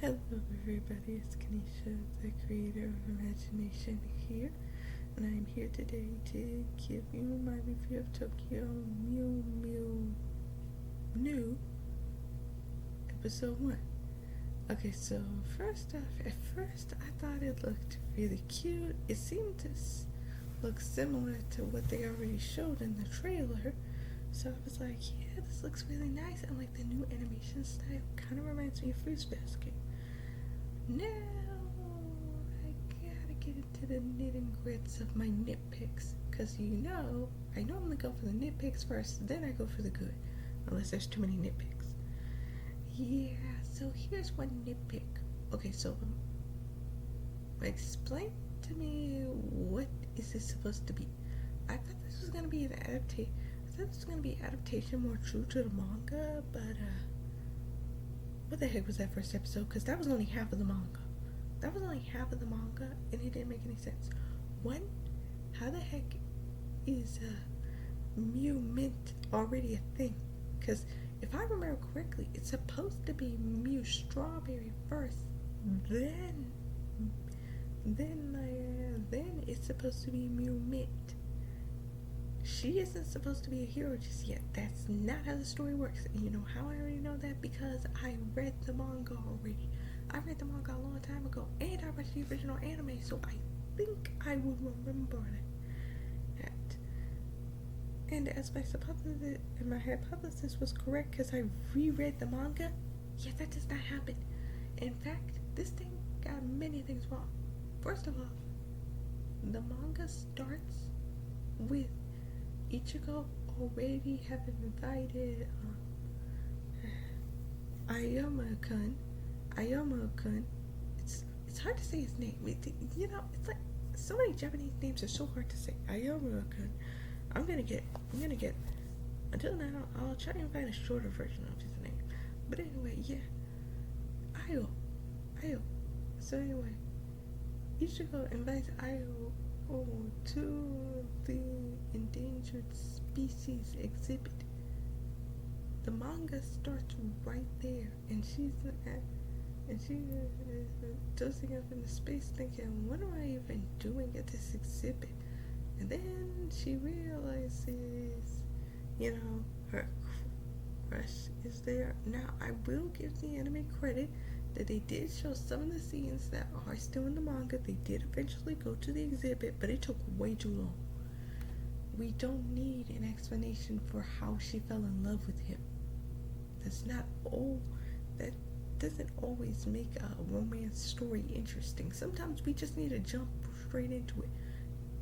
Hello everybody, it's Kanisha, the creator of Imagination here, and I'm here today to give you my review of Tokyo Mew Mew New Episode 1. Okay, so first off, at first I thought it looked really cute. It seemed to look similar to what they already showed in the trailer. So I was like, yeah, this looks really nice. And like the new animation style kind of reminds me of Fruits Basket. Now, I gotta get into the nit and grits of my nitpicks. Because I normally go for the nitpicks first, then I go for the good. Unless there's too many nitpicks. Yeah, so here's one nitpick. Okay, so explain to me, what is this supposed to be? I thought this was gonna be an adaptation. I thought this was gonna be an adaptation more true to the manga, but what the heck was that first episode? Because that was only half of the manga. And it didn't make any sense. One, how the heck is Mew Mint already a thing? Because if I remember correctly, it's supposed to be Mew Strawberry first, then it's supposed to be Mew Mint. She isn't supposed to be a hero just yet. That's not how the story works. And you know how I already know that? Because I read the manga already. I read the manga a long time ago, and I watched the original anime, so I think I would remember that. And as my hypothesis was correct, because I reread the manga, yeah, that does not happen. In fact, this thing got many things wrong. First of all, the manga starts with Ichigo already having invited Ayama-kun. It's hard to say his name. It's like so many Japanese names are so hard to say. Ayama-kun. I'm gonna get. Until now, I'll try and find a shorter version of his name. But anyway, yeah. Ayo. So anyway, Ichigo invites Ayo to the endangered species exhibit. The manga starts right there, and she's dozing up in the space thinking, what am I even doing at this exhibit? And then she realizes, her crush is there. Now, I will give the anime credit that they did show some of the scenes that are still in the manga. They did eventually go to the exhibit, but it took way too long. We don't need an explanation for how she fell in love with him. That doesn't always make a romance story interesting. Sometimes we just need to jump straight into it.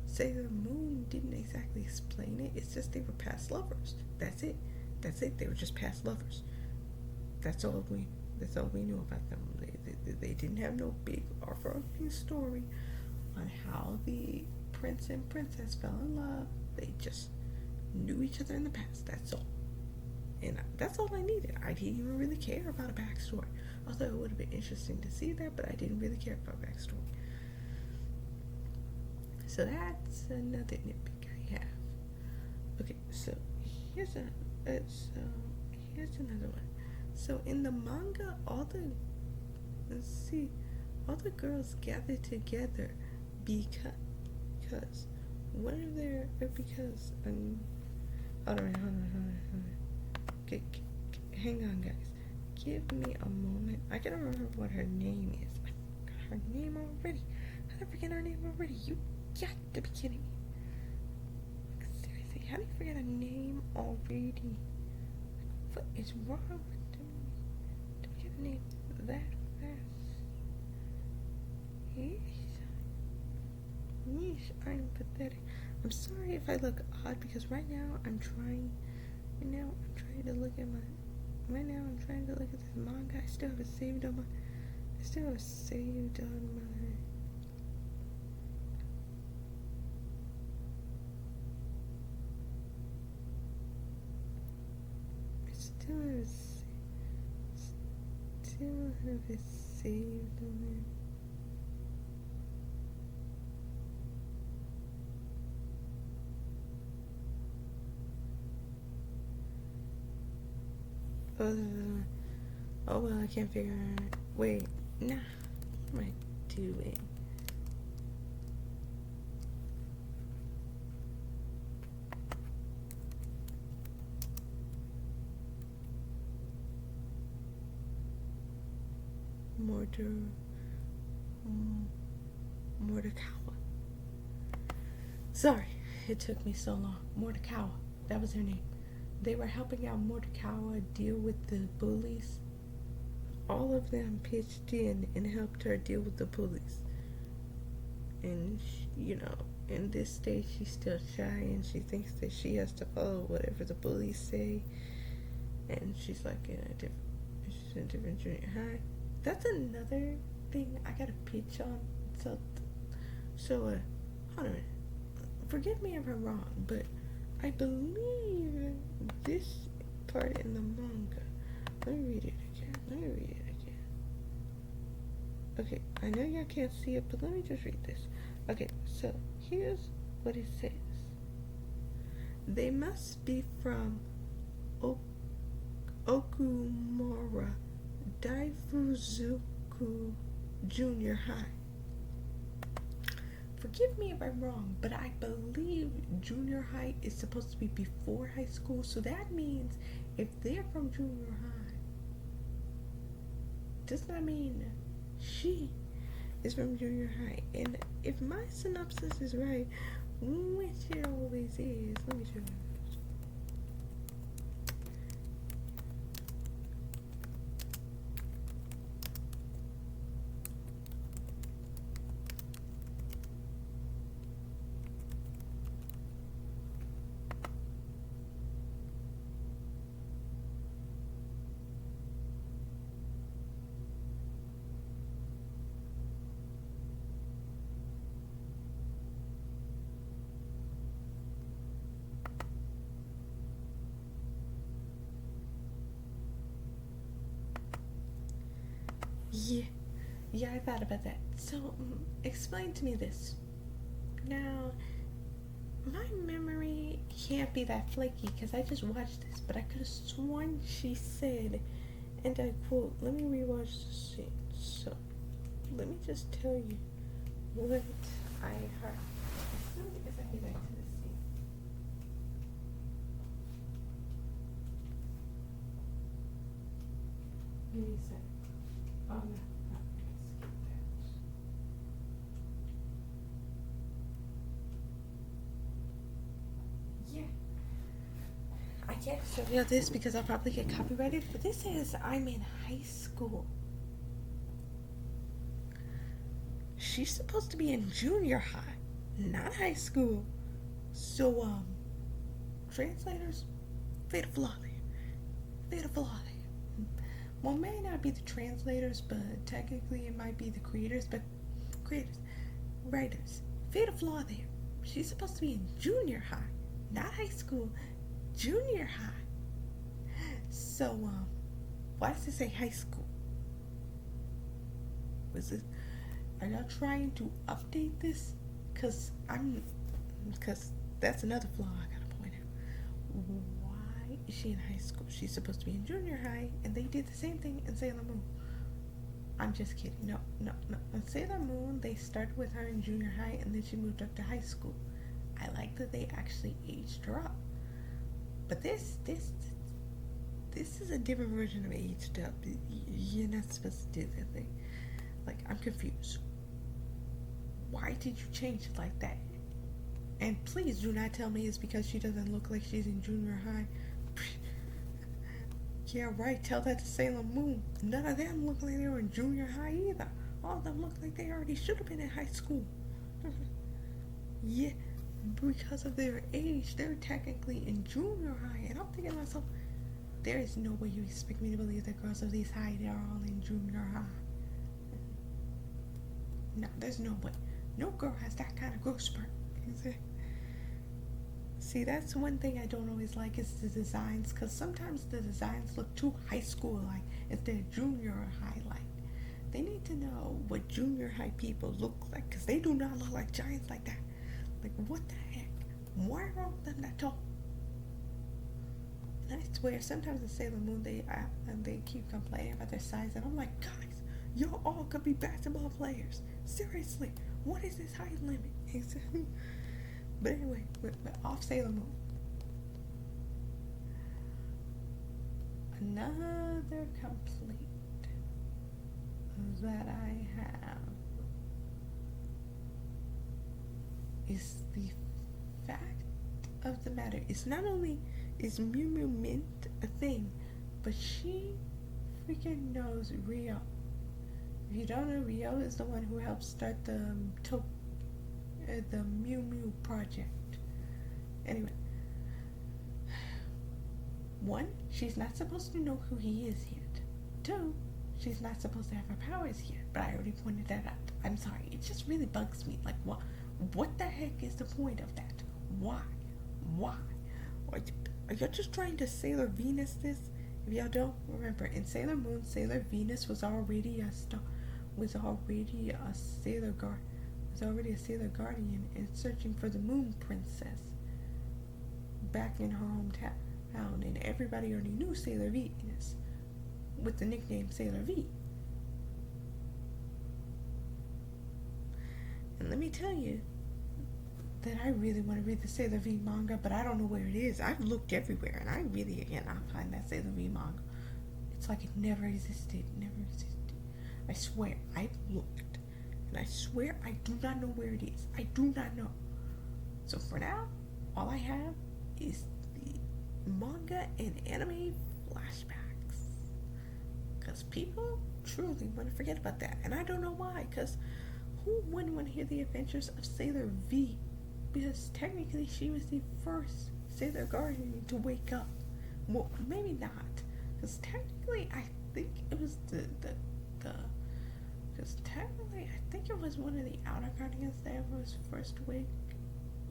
Sailor Moon didn't exactly explain it. It's just they were past lovers. That's it. They were just past lovers. That's all we knew about them. They didn't have no big overarching story on how the prince and princess fell in love. They just knew each other in the past. That's all. And that's all I needed. I didn't even really care about a backstory. Although it would have been interesting to see that, but I didn't really care about a backstory. So that's another nitpick I have. Okay, so here's another one. So in the manga, all the girls gather together because hold on. Okay, hang on, guys. Give me a moment. I gotta remember what her name is. I forgot her name already. How did I forget her name already? You got to be kidding me. Like, seriously, how do you forget a name already? What is wrong with me? To forget a name that fast? Yeesh, I'm pathetic. I'm sorry if I look odd, because right now I'm trying to look at this manga. I still have it saved on my I still have it saved on there. Oh well, I can't figure out. Wait, Nah, what am I doing? Mortar, Mordekawa. Sorry, it took me so long. Mordekawa, that was her name. They were helping out Mordekawa deal with the bullies. All of them pitched in and helped her deal with the bullies. And, in this stage, she's still shy and she thinks that she has to follow whatever the bullies say. And she's like she's in a different junior high. That's another thing I gotta pitch on. So, hold on a minute. Forgive me if I'm wrong, but I believe this part in the manga. Let me read it again. Okay, I know y'all can't see it, but let me just read this. Okay, so here's what it says. They must be from Okumura Daifuzuku Junior High. Forgive me if I'm wrong, but I believe junior high is supposed to be before high school, so that means if they're from junior high, does that mean she is from junior high? And if my synopsis is right, which it always is, let me show you. Yeah, I thought about that. So, explain to me this. Now, my memory can't be that flaky because I just watched this, but I could have sworn she said, and I quote, let me rewatch the scene. So, let me just tell you what I heard. As soon as I get back to the scene. Give me a sec. Oh, no. I can't show you this because I'll probably get copyrighted, but this says I'm in high school. She's supposed to be in junior high, not high school. So, translators, fatal flaw there. Well, may not be the translators, but technically it might be the writers. Fatal flaw there. She's supposed to be in junior high, not high school. Junior high. So, why does it say high school? Are y'all trying to update this? Cause that's another flaw I gotta point out. Why is she in high school? She's supposed to be in junior high, and they did the same thing in Sailor Moon. I'm just kidding. No. In Sailor Moon, they started with her in junior high, and then she moved up to high school. I like that they actually aged her up. But this is a different version of aged up. You're not supposed to do that thing. Like, I'm confused. Why did you change it like that? And please do not tell me it's because she doesn't look like she's in junior high. Yeah, right. Tell that to Sailor Moon. None of them look like they were in junior high either. All of them look like they already should have been in high school. Yeah. Because of their age, they're technically in junior high, and I'm thinking to myself, there is no way you expect me to believe that girls of this height are all in junior high. No, there's no way. No girl has that kind of growth spurt. See, that's one thing I don't always like is the designs, because sometimes the designs look too high school-like instead of junior or high-like. They need to know what junior high people look like, because they do not look like giants like that. Like, what the heck? Why are all of them that tall? And I swear, sometimes in Sailor Moon, they keep complaining about their size, and I'm like, guys, Y'all all could be basketball players. Seriously, what is this height limit? But anyway, we're off Sailor Moon. Another complaint that I have is the fact of the matter is not only is Mew Mew Mint a thing, but she freaking knows Rio. If you don't know, Rio is the one who helped start the Mew Mew project. Anyway, one, she's not supposed to know who he is yet. Two, she's not supposed to have her powers yet. But I already pointed that out. I'm sorry. It just really bugs me. Like, what the heck is the point of that? Why? Are y'all just trying to Sailor Venus this? If y'all don't remember, in Sailor Moon, Sailor Venus was already a Sailor Guardian and searching for the Moon Princess back in her hometown. And everybody already knew Sailor Venus with the nickname Sailor V. And let me tell you that I really want to read the Sailor V manga, but I don't know where it is. I've looked everywhere, and I really cannot find that Sailor V manga. It's like it never existed. I swear, I've looked, and I swear I do not know where it is. I do not know. So for now, all I have is the manga and anime flashbacks. Because people truly want to forget about that, and I don't know why, because who wouldn't want to hear the adventures of Sailor V? Because technically she was the first Sailor Guardian to wake up. Well, maybe not. Because technically I think it was because technically I think it was one of the outer Guardians that was first awake.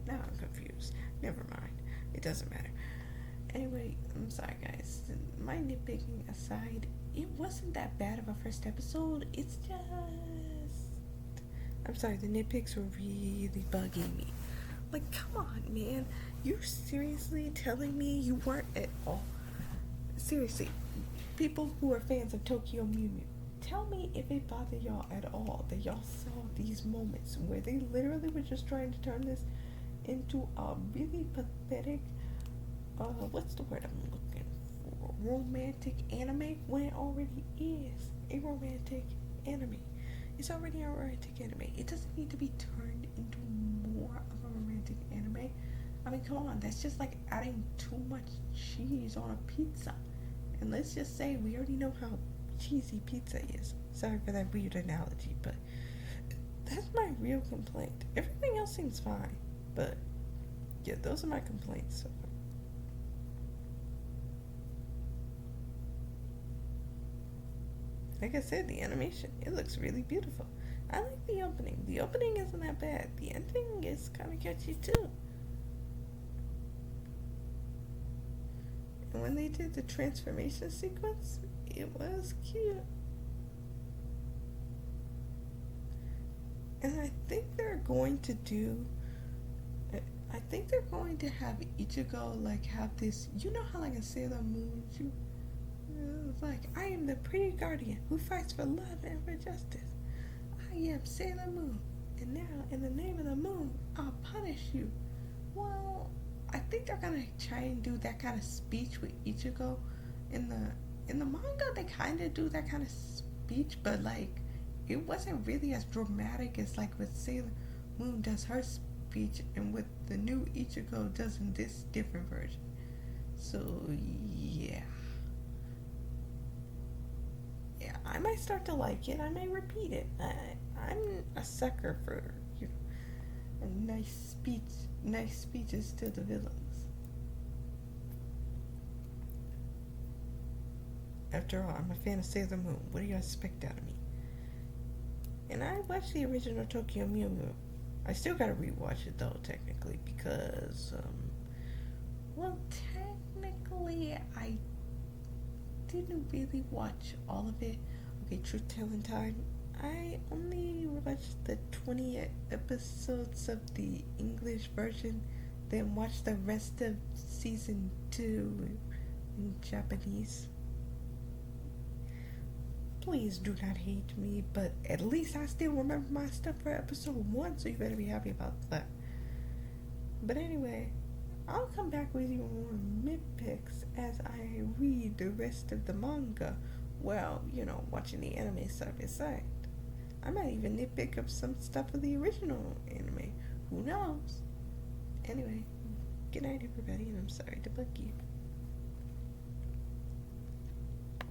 Now I'm confused. Never mind. It doesn't matter. Anyway, I'm sorry guys. My nitpicking aside, it wasn't that bad of a first episode. It's just... I'm sorry, the nitpicks were really bugging me. Like, come on, man. You're seriously telling me you weren't at all... Seriously, people who are fans of Tokyo Mew Mew, tell me if it bothered y'all at all that y'all saw these moments where they literally were just trying to turn this into a really pathetic, what's the word I'm looking for? Romantic anime, when it already is a romantic anime. It's already a romantic anime. It doesn't need to be turned into more of a romantic anime. I mean, come on, that's just like adding too much cheese on a pizza. And let's just say we already know how cheesy pizza is. Sorry for that weird analogy, but that's my real complaint. Everything else seems fine, but yeah, those are my complaints so far. Like I said, the animation, it looks really beautiful. I like the opening. The opening isn't that bad. The ending is kind of catchy too. And when they did the transformation sequence, it was cute. And I think they're going to have Ichigo like have this, you know how like in Sailor Moon, it's like, I am the pretty guardian who fights for love and for justice. I am Sailor Moon, and now in the name of the moon, I'll punish you. Well, I think they're gonna try and do that kind of speech with Ichigo. In the manga, they kind of do that kind of speech, but like it wasn't really as dramatic as like what Sailor Moon does her speech, and what the new Ichigo does in this different version. So yeah, I might start to like it. I may repeat it. I'm a sucker for a nice speeches to the villains. After all, I'm a fan of Sailor Moon. What do you expect out of me? And I watched the original Tokyo Mew Mew. I still gotta rewatch it though, technically, because, technically, I didn't really watch all of it. Okay, truth telling time. I only watched the 20 episodes of the English version, then watched the rest of season 2 in Japanese. Please do not hate me, but at least I still remember my stuff for episode 1, so you better be happy about that. But anyway, I'll come back with even more nitpicks as I read the rest of the manga. Well, watching the anime side by side. I might even nitpick up some stuff of the original anime. Who knows? Anyway, good night, everybody, and I'm sorry to bug you.